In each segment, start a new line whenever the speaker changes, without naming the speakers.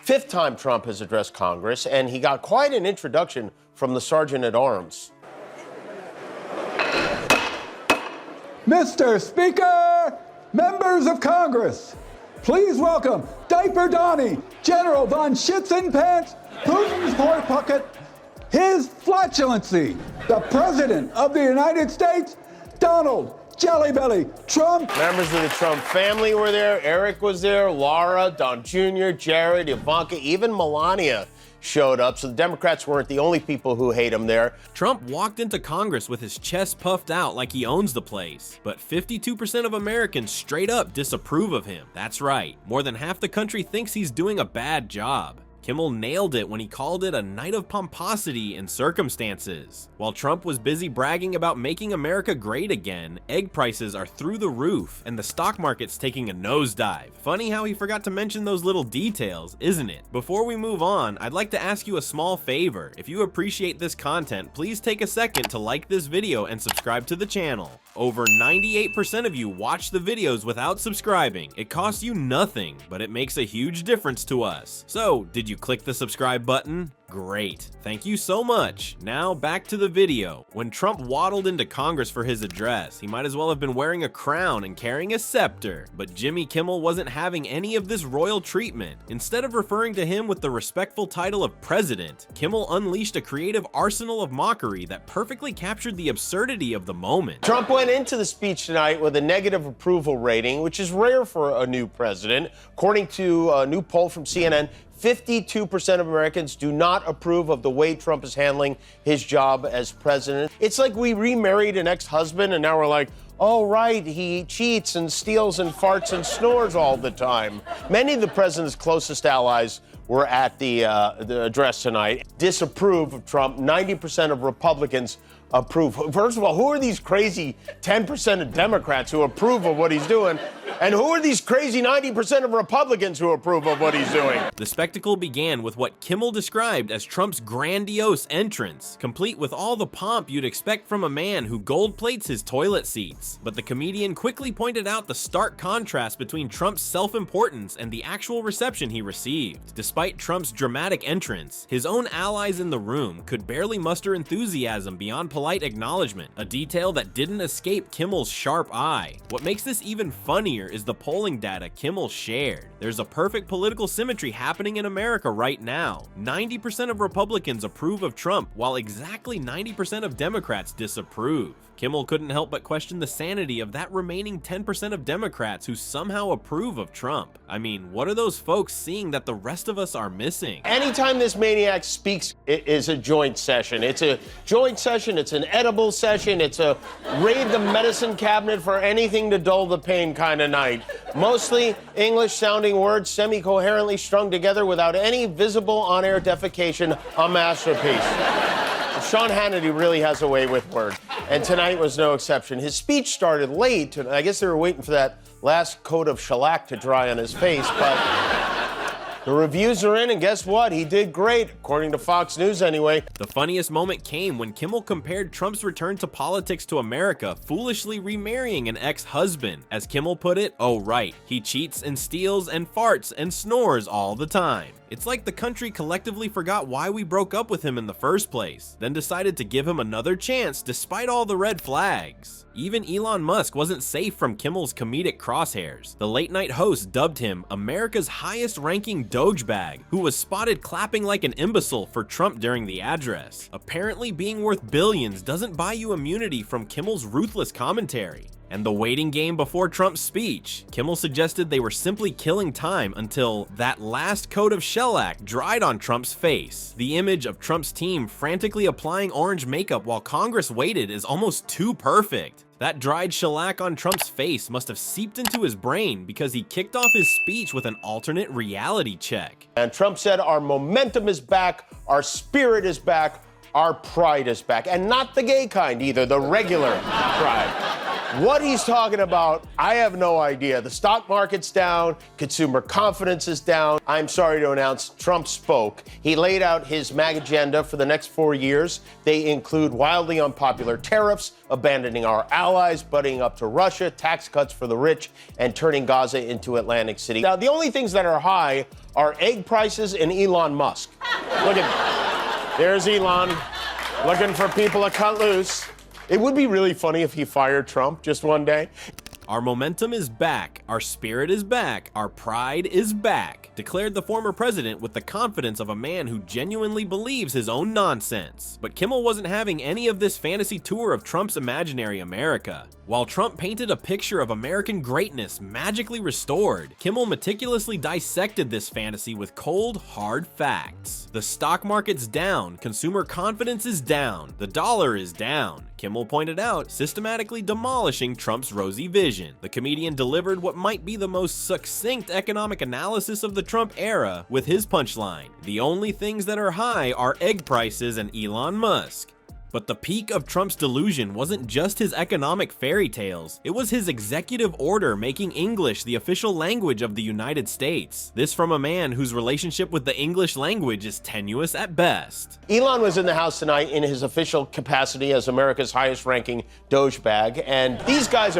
Fifth time Trump has addressed Congress, and he got quite an introduction from the Sergeant at Arms.
Mr. Speaker, members of Congress, please welcome Diaper Donnie, General von Schützenpants, Putin's Port Pucket, His Flatulency, the President of the United States, Donald Jellybelly Trump.
Members of the Trump family were there. Eric was there, Laura, Don Jr., Jared, Ivanka, even Melania showed up, so the Democrats weren't the only people who hate him there.
Trump walked into Congress with his chest puffed out like he owns the place, but 52% of Americans straight up disapprove of him. That's right, more than half the country thinks he's doing a bad job. Kimmel nailed it when he called it a night of pomposity and circumstances. While Trump was busy bragging about making America great again, egg prices are through the roof and the stock market's taking a nosedive. Funny how he forgot to mention those little details, isn't it? Before we move on, I'd like to ask you a small favor. If you appreciate this content, please take a second to like this video and subscribe to the channel. Over 98% of you watch the videos without subscribing. It costs you nothing, but it makes a huge difference to us. So, did you click the subscribe button? Great. Thank you so much. Now back to the video. When Trump waddled into Congress for his address, he might as well have been wearing a crown and carrying a scepter. But Jimmy Kimmel wasn't having any of this royal treatment. Instead of referring to him with the respectful title of president, Kimmel unleashed a creative arsenal of mockery that perfectly captured the absurdity of the moment.
Trump went into the speech tonight with a negative approval rating, which is rare for a new president. According to a new poll from CNN, 52% of Americans do not approve of the way Trump is handling his job as president. It's like we remarried an ex-husband and now we're like, oh, right, he cheats and steals and farts and snores all the time. Many of the president's closest allies were at the address tonight. Disapprove of Trump. 90% of Republicans approve. First of all, who are these crazy 10% of Democrats who approve of what he's doing? And who are these crazy 90% of Republicans who approve of what he's doing?
The spectacle began with what Kimmel described as Trump's grandiose entrance, complete with all the pomp you'd expect from a man who gold plates his toilet seats. But the comedian quickly pointed out the stark contrast between Trump's self-importance and the actual reception he received. Despite Trump's dramatic entrance, his own allies in the room could barely muster enthusiasm beyond polite acknowledgement, a detail that didn't escape Kimmel's sharp eye. What makes this even funnier is the polling data Kimmel shared. There's a perfect political symmetry happening in America right now. 90% of Republicans approve of Trump, while exactly 90% of Democrats disapprove. Kimmel couldn't help but question the sanity of that remaining 10% of Democrats who somehow approve of Trump. I mean, what are those folks seeing that the rest of us are missing?
Anytime this maniac speaks, it is a joint session. It's a joint session, it's an edible session, it's a raid the medicine cabinet for anything to dull the pain kind of night. Mostly English-sounding words semi-coherently strung together without any visible on-air defecation, a masterpiece. Sean Hannity really has a way with words, and tonight was no exception. His speech started late, and I guess they were waiting for that last coat of shellac to dry on his face, but the reviews are in, and guess what? He did great, according to Fox News anyway.
The funniest moment came when Kimmel compared Trump's return to politics to America foolishly remarrying an ex-husband. As Kimmel put it, oh right, he cheats and steals and farts and snores all the time. It's like the country collectively forgot why we broke up with him in the first place, then decided to give him another chance despite all the red flags. Even Elon Musk wasn't safe from Kimmel's comedic crosshairs. The late-night host dubbed him America's highest-ranking Dogebag, who was spotted clapping like an imbecile for Trump during the address. Apparently, being worth billions doesn't buy you immunity from Kimmel's ruthless commentary. And the waiting game before Trump's speech. Kimmel suggested they were simply killing time until that last coat of shellac dried on Trump's face. The image of Trump's team frantically applying orange makeup while Congress waited is almost too perfect. That dried shellac on Trump's face must have seeped into his brain because he kicked off his speech with an alternate reality check.
And Trump said, our momentum is back, our spirit is back, our pride is back. And not the gay kind either, the regular pride. What he's talking about, I have no idea. The stock market's down, consumer confidence is down. I'm sorry to announce, Trump spoke. He laid out his MAG agenda for the next 4 years. They include wildly unpopular tariffs, abandoning our allies, buddying up to Russia, tax cuts for the rich, and turning Gaza into Atlantic City. Now, the only things that are high are egg prices and Elon Musk. Look at, there's Elon looking for people to cut loose. It would be really funny if he fired Trump just one day.
Our momentum is back, our spirit is back, our pride is back, declared the former president with the confidence of a man who genuinely believes his own nonsense. But Kimmel wasn't having any of this fantasy tour of Trump's imaginary America. While Trump painted a picture of American greatness magically restored, Kimmel meticulously dissected this fantasy with cold, hard facts. The stock market's down, consumer confidence is down, the dollar is down. Kimmel pointed out, systematically demolishing Trump's rosy vision. The comedian delivered what might be the most succinct economic analysis of the Trump era with his punchline: the only things that are high are egg prices and Elon Musk. But the peak of Trump's delusion wasn't just his economic fairy tales, it was his executive order making English the official language of the United States. This from a man whose relationship with the English language is tenuous at best.
Elon was in the House tonight in his official capacity as America's highest-ranking Dogebag, and these guys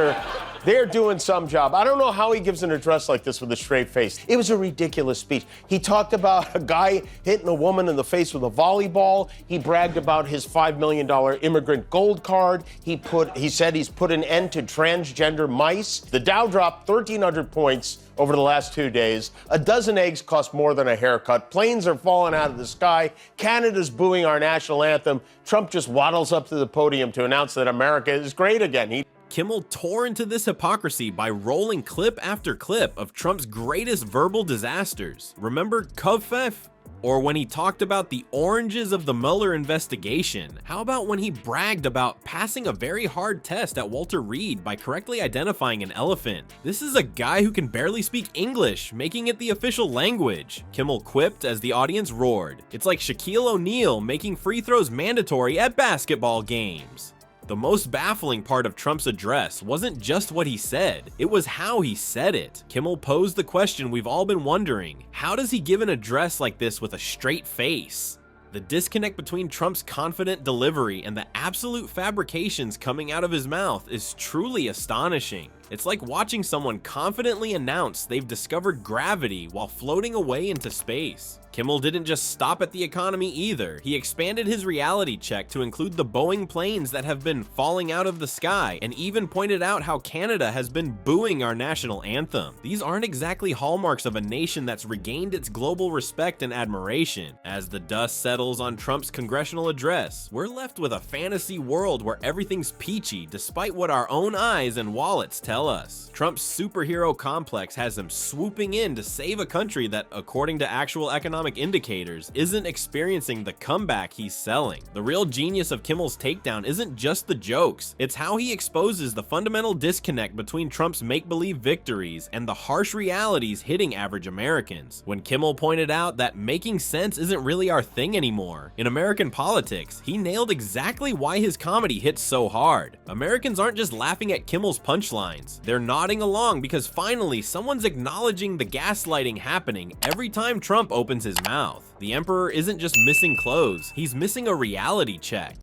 they're doing some job. I don't know how he gives an address like this with a straight face. It was a ridiculous speech. He talked about a guy hitting a woman in the face with a volleyball. He bragged about his $5 million immigrant gold card. He said he's put an end to transgender mice. The Dow dropped 1,300 points over the last 2 days. A dozen eggs cost more than a haircut. Planes are falling out of the sky. Canada's booing our national anthem. Trump just waddles up to the podium to announce that America is great again.
Kimmel tore into this hypocrisy by rolling clip after clip of Trump's greatest verbal disasters. Remember Kovfef? Or when he talked about the oranges of the Mueller investigation? How about when he bragged about passing a very hard test at Walter Reed by correctly identifying an elephant? This is a guy who can barely speak English, making it the official language. Kimmel quipped as the audience roared. It's like Shaquille O'Neal making free throws mandatory at basketball games. The most baffling part of Trump's address wasn't just what he said, it was how he said it. Kimmel posed the question we've all been wondering: how does he give an address like this with a straight face? The disconnect between Trump's confident delivery and the absolute fabrications coming out of his mouth is truly astonishing. It's like watching someone confidently announce they've discovered gravity while floating away into space. Kimmel didn't just stop at the economy either. He expanded his reality check to include the Boeing planes that have been falling out of the sky, and even pointed out how Canada has been booing our national anthem. These aren't exactly hallmarks of a nation that's regained its global respect and admiration. As the dust settles on Trump's congressional address, we're left with a fantasy world where everything's peachy despite what our own eyes and wallets tell us. Trump's superhero complex has him swooping in to save a country that, according to actual economic indicators, isn't experiencing the comeback he's selling. The real genius of Kimmel's takedown isn't just the jokes, it's how he exposes the fundamental disconnect between Trump's make-believe victories and the harsh realities hitting average Americans. When Kimmel pointed out that making sense isn't really our thing anymore in American politics, he nailed exactly why his comedy hits so hard. Americans aren't just laughing at Kimmel's punchlines, they're nodding along because finally someone's acknowledging the gaslighting happening every time Trump opens his mouth. The emperor isn't just missing clothes, he's missing a reality check.